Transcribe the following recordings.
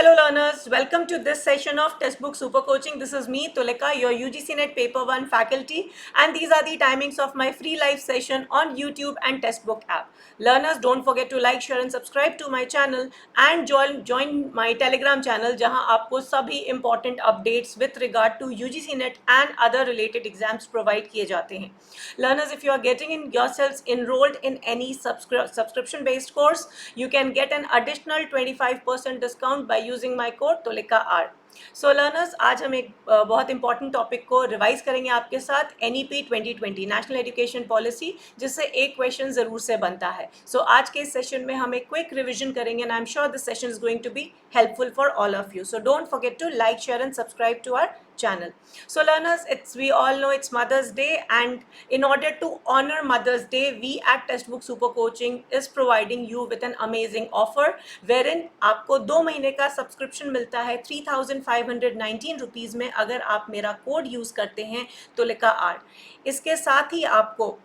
Hello learners, welcome to this session of Textbook Super Coaching. This is me, Tulika, your UGC NET Paper 1 faculty, and these are the timings of my free live session on YouTube and Textbook app. Learners, don't forget to like, share and subscribe to my channel and join my Telegram channel जहां आपको सभी important updates with regard to UGC NET and other related exams provide किए जाते हैं. Learners, if you are getting yourselves enrolled in any subscription based course, you can get an additional 25% discount by using my code TOLIKAR. So learners, आज हम एक बहुत important topic को revise करेंगे आपके साथ, NEP 2020 नेशनल एजुकेशन पॉलिसी, जिससे एक क्वेश्चन ज़रूर से बनता है. सो आज के इस सेशन में हम एक क्विक रिविजन करेंगे and I am sure this session is going to be helpful for all of you. So don't forget to like, share and subscribe to our channel. So learners, we all know it's Mother's Day, and in order to honor Mother's Day, we at Textbook Super Coaching is providing you with an amazing offer wherein आपको 2 महीने का subscription मिलता है 3,519 rupees में अगर आप मेरा code use करते हैं TOLIKAR. इसके साथ ही आपको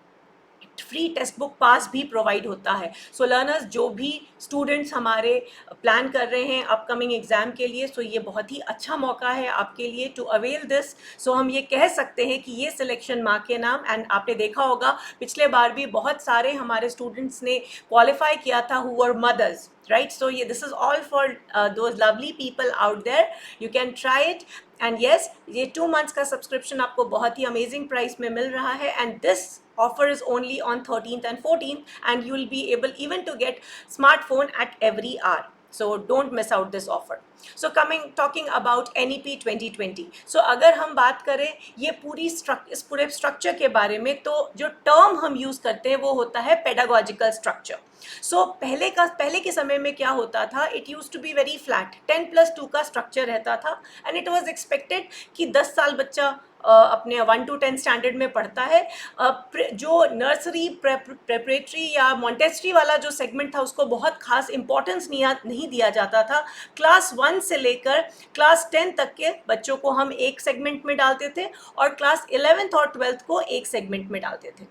फ्री टेक्स्ट बुक पास भी प्रोवाइड होता है. सो लर्नर्स, जो भी स्टूडेंट्स हमारे प्लान कर रहे हैं अपकमिंग एग्जाम के लिए, सो ये बहुत ही अच्छा मौका है आपके लिए टू अवेल दिस. सो हम ये कह सकते हैं कि ये सिलेक्शन माँ के नाम, एंड आपने देखा होगा पिछले बार भी बहुत सारे हमारे स्टूडेंट्स ने क्वालिफाई किया था who were mothers, right? So yeah, this is all for those lovely people out there. You can try it. And yes, ये 2 months का सब्सक्रिप्शन आपको बहुत ही अमेजिंग प्राइस में मिल रहा है, and this offer is only on 13th and 14th, and you will be able even to get smartphone at every hour. So don't miss out this offer. So talking about NEP 2020. So अगर हम बात करें ये इस पूरे structure के बारे में, तो जो टर्म हम यूज़ करते हैं वो होता है पेडागोजिकल स्ट्रक्चर. सो पहले के समय में क्या होता था, it use to be very flat, 10+2 का स्ट्रक्चर रहता था, एंड इट वाज एक्सपेक्टेड कि 10 साल बच्चा अपने 1 to 10 स्टैंडर्ड में पढ़ता है. जो नर्सरी प्रेपरेटरी या मॉन्टेसरी वाला जो सेगमेंट था उसको बहुत खास इंपॉर्टेंस नहीं दिया जाता था. क्लास 1 से लेकर क्लास 10 तक के बच्चों को हम एक सेगमेंट में डालते थे और क्लास 11th और 12th को एक सेगमेंट में डालते थे.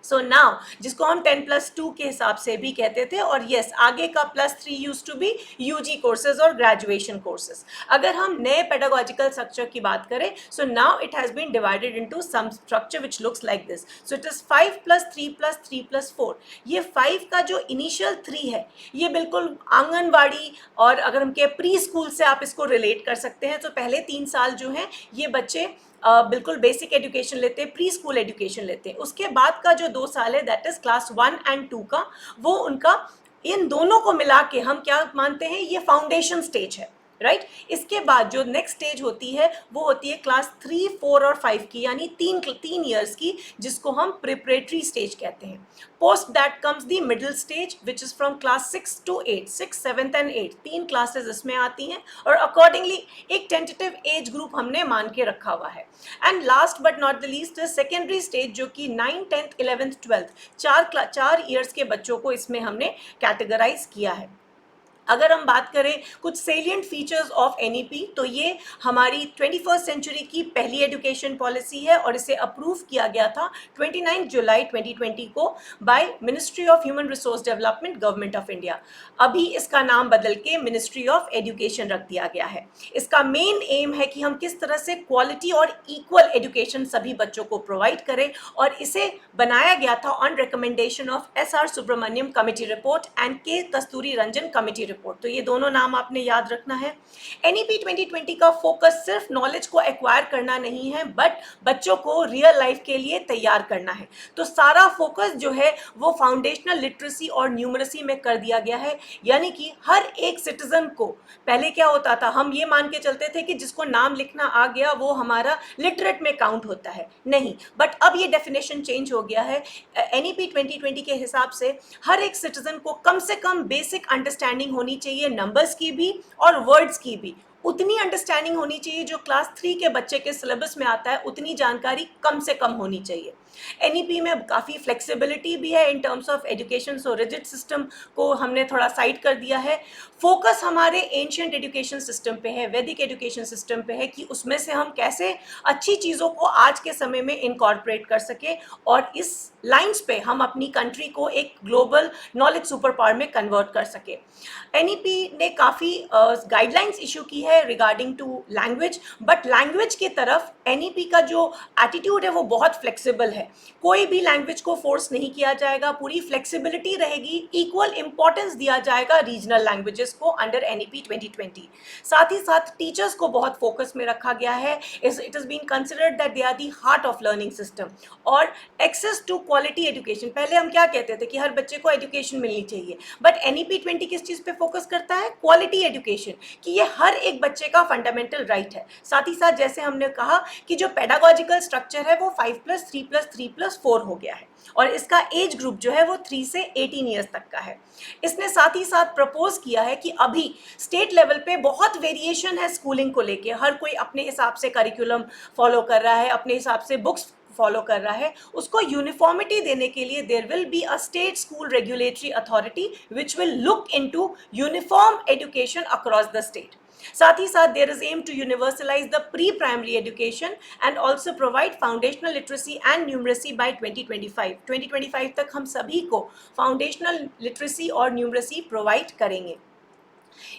सो नाउ जिसको हम 10+2 के हिसाब से भी कहते थे, और येस आगे का +3 use to be UG courses और ग्रेजुएशन कोर्सेज. अगर हम नए पेडागोजिकल स्ट्रक्चर की बात करें, so now it has been divided into some structure which looks like this. So it is 5+3+3+4. ये 5 का जो इनिशियल 3 है ये बिल्कुल आंगनबाड़ी और अगर हम कहें प्री स्कूल से आप इसको रिलेट कर सकते हैं. तो पहले 3 साल जो हैं ये बच्चे बिल्कुल बेसिक एजुकेशन लेते हैं, प्री स्कूल एजुकेशन लेते हैं. उसके बाद का जो 2 साल है दैट इज क्लास 1 and 2 का, वो उनका इन दोनों को मिला के हम क्या मानते हैं, ये फाउंडेशन स्टेज है, राइट? इसके बाद जो नेक्स्ट स्टेज होती है वो होती है क्लास 3, 4 और 5 की, यानी 3 ईयर्स की, जिसको हम प्रिपरेटरी स्टेज कहते हैं. Post that comes the middle stage which is from class 6 to 8, 6, 7 and 8, 3 classes इसमें आती हैं, और अकॉर्डिंगली एक टेंटेटिव एज ग्रुप हमने मान के रखा हुआ है. And last but not the least secondary stage, जो कि 9, 10th, 11th, 12th 4 ईयर्स के बच्चों को इसमें हमने कैटेगराइज किया है. अगर हम बात करें कुछ सेलिएंट फीचर्स ऑफ NEP, तो ये हमारी 21st सेंचुरी की पहली एजुकेशन पॉलिसी है और इसे अप्रूव किया गया था 29 जुलाई 2020 को by ministry of human resource development, government of India. अभी इसका नाम बदल के मिनिस्ट्री ऑफ एजुकेशन रख दिया गया है. इसका मेन एम है कि हम किस तरह से क्वालिटी और इक्वल एजुकेशन सभी बच्चों को प्रोवाइड करें, और इसे बनाया गया था on recommendation of SR Subramanian committee report and K Kasturirangan committee report. तो ये दोनों नाम आपने याद रखना है. NEP 2020 का फोकस सिर्फ नॉलेज को एक्वायर करना नहीं है, बट बच्चों को रियल लाइफ के लिए तैयार करना है. तो सारा फोकस जो है वो फाउंडेशनल लिटरेसी और न्यूमरेसी में कर दिया गया है, यानी कि हर एक सिटीजन को, पहले क्या होता था, हम ये मान के चलते थे कि जिसको नाम लिखना आ गया वो हमारा लिटरेट में काउंट होता है. नहीं, बट अब ये डेफिनेशन चेंज हो गया है. NEP 2020 के हिसाब से हर एक सिटीजन को कम से कम बेसिक अंडरस्टैंडिंग होनी चाहिए, नंबर्स की भी और वर्ड्स की भी. उतनी अंडरस्टैंडिंग होनी चाहिए जो क्लास 3 के बच्चे के सिलेबस में आता है, उतनी जानकारी कम से कम होनी चाहिए। NEP में काफ़ी फ्लेक्सिबिलिटी भी है in terms of education, so rigid system को हमने थोड़ा साइड कर दिया है। फोकस हमारे एंशियंट एजुकेशन सिस्टम पे है, वैदिक एजुकेशन सिस्टम पे है कि उसमें से हम कैसे अच्छी चीज़ों को आज के समय में इनकॉर्पोरेट कर सके और इस लाइंस पे हम अपनी कंट्री को एक ग्लोबल नॉलेज सुपर पावर में कन्वर्ट कर सके। NEP ने काफ़ी गाइडलाइंस इशू की है regarding to language, but language की तरफ NEP का जो एटीट्यूड है वो बहुत फ्लेक्सिबल है। कोई भी लैंग्वेज को फोर्स नहीं किया जाएगा, पूरी फ्लेक्सिबिलिटी रहेगी, इक्वल इंपॉर्टेंस दिया जाएगा रीजनल लैंग्वेजेस को अंडर NEP 2020। साथ ही साथ टीचर्स को बहुत फोकस में रखा गया है। It is been considered that they are the heart of learning system. और एक्सेस टू क्वालिटी एजुकेशन, पहले हम क्या कहते थे कि हर बच्चे को एजुकेशन मिलनी चाहिए, बट NEP 20 किस चीज़ पे फोकस करता है? क्वालिटी एजुकेशन, कि ये हर एक बच्चे का फंडामेंटल राइट है। साथ ही साथ जैसे हमने कहा कि जो पेडागोजिकल स्ट्रक्चर है वो 5+3+3+4 हो गया है और इसका एज ग्रुप जो है वो 3 से 18 ईयर्स तक का है। इसने साथ ही साथ प्रपोज किया है कि अभी स्टेट लेवल पे बहुत वेरिएशन है स्कूलिंग को लेके, हर कोई अपने हिसाब से करिकुलम फॉलो कर रहा है, अपने हिसाब से बुक्स फॉलो कर रहा है। उसको यूनिफॉर्मिटी देने के लिए there will be a state school regulatory authority which will look into uniform education across the state. साथ ही साथ there is aim to universalize the pre-primary education and also provide foundational literacy and numeracy by 2025। 2025 तक हम सभी को foundational literacy और numeracy provide करेंगे।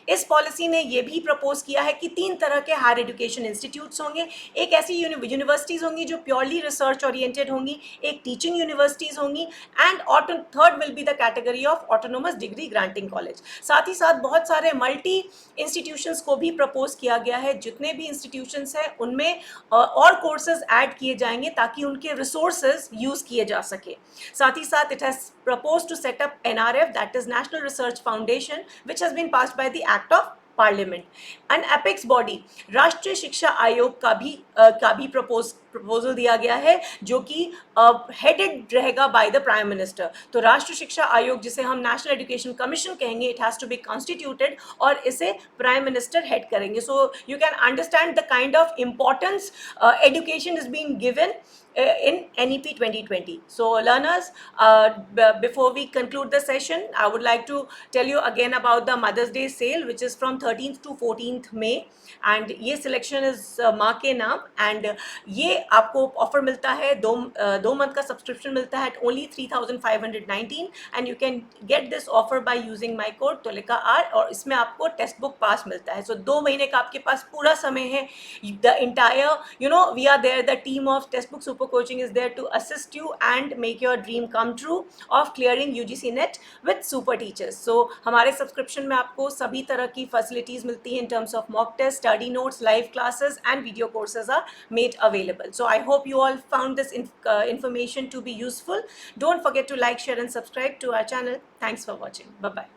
इस पॉलिसी ने ये भी प्रपोज किया है कि 3 तरह के हायर एजुकेशन इंस्टीट्यूट्स होंगे। एक ऐसी यूनिवर्सिटीज़ होंगी जो प्योरली रिसर्च ओरिएंटेड होंगी, एक टीचिंग यूनिवर्सिटीज़ होंगी and third will be the category of autonomous degree granting college. साथ ही साथ बहुत सारे मल्टी इंस्टीट्यूशंस को भी प्रपोज किया गया है। जितने भी इंस्टीट्यूशंस हैं उनमें और कोर्सेज ऐड किए जाएंगे ताकि उनके रिसोर्सेज यूज़ किए जा सके। साथ ही साथ it has proposed to set up NRF, that is National Research Foundation, which has been passed by the Act of Parliament. An apex body, राष्ट्रीय शिक्षा आयोग का भी प्रपोजल दिया गया है जो कि हेडेड रहेगा बाय द प्राइम मिनिस्टर। तो राष्ट्रीय शिक्षा आयोग, जिसे हम नेशनल एजुकेशन कमीशन कहेंगे, it has to be constituted और इसे प्राइम मिनिस्टर हेड करेंगे। So you can understand the kind of importance education is being given in NEP 2020. So learners, before we conclude the session, I would like to tell you again about the Mother's Day sale, which is from 13th to 14th May, and ये selection is माँ के नाम, and ये आपको offer मिलता है, दो month का सब्सक्रिप्शन मिलता है at only 3,519, and you can get this offer by using my code Tolika R, और इसमें आपको टेक्स्ट बुक पास मिलता है। So 2 महीने का आपके पास पूरा समय है। The entire, we are there, the team of Textbook Super Coaching is there to assist you and make your dream come true of clearing UGC NET with super teachers. So हमारे subscription में आपको सभी तरह की facilities मिलती हैं in terms of mock test, study notes, live classes and video courses are made available. So I hope you all found this information to be useful. Don't forget to like, share and subscribe to our channel. Thanks for watching. Bye-bye.